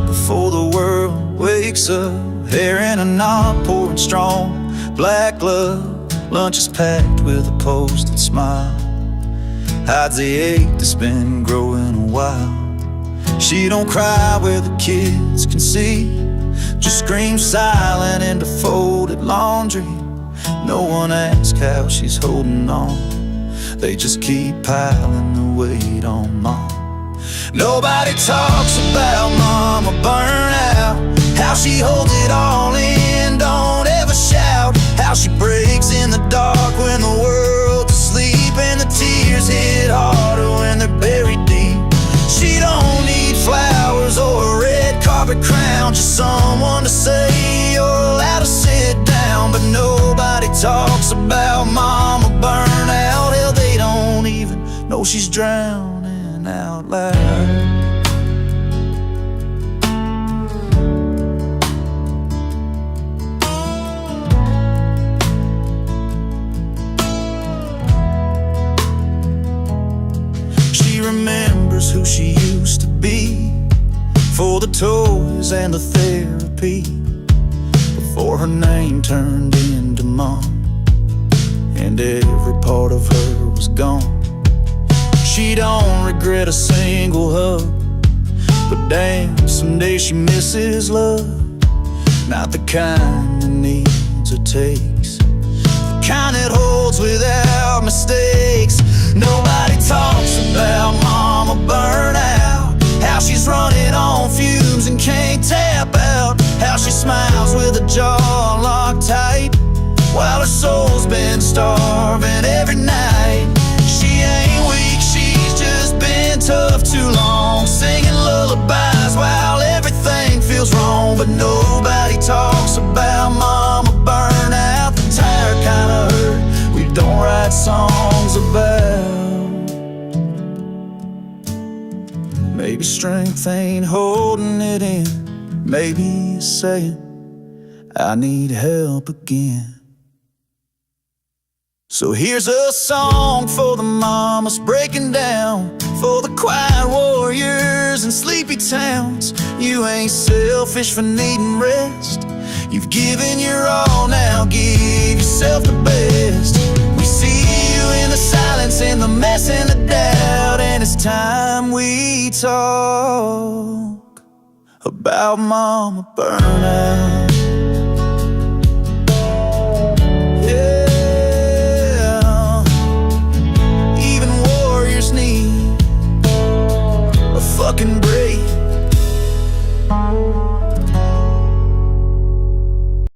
before the world wakes up. Hair in a knot, pouring strong, black glove. Lunch is packed with a posted smile. Hides the ache that's been growing a while. She don't cry where the kids can see, just screams silent into folded laundry. No one asks how she's holding on. They just keep piling the weight on mom. Nobody talks about mama burnout, how she holds it all in, don't ever shout. How she breaks in the dark when the world's asleep, and the tears hit harder when they're buried deep. She don't need flowers or a red carpet crown, just someone to say you're allowed to sit down. But nobody talks about mama burnout. Hell, they don't even know she's drowning out loud. She remembers who she used to be, for the toys and the therapy, before her name turned into mom, and every part of her was gone. She don't regret a single hug, but damn, someday she misses love. Not the kind that needs or takes, the kind that holds without mistakes. Nobody talks about mama burnout, how she's running on fumes and can't tap out, how she smiles with a jaw locked tight, while her soul's been starving every night. She ain't weak, she's just been tough too long, singing lullabies while everything feels wrong. But nobody talks about mama burnout, the tired kind of hurt we don't write songs about. Maybe strength ain't holding it in, maybe you're saying I need help again. So here's a song for the mamas breaking down, for the quiet warriors in sleepy towns. You ain't selfish for needing rest, you've given your all, now give yourself the best. We see you in the silence, in the mess and the doubt, and it's time we talk about mama burnout.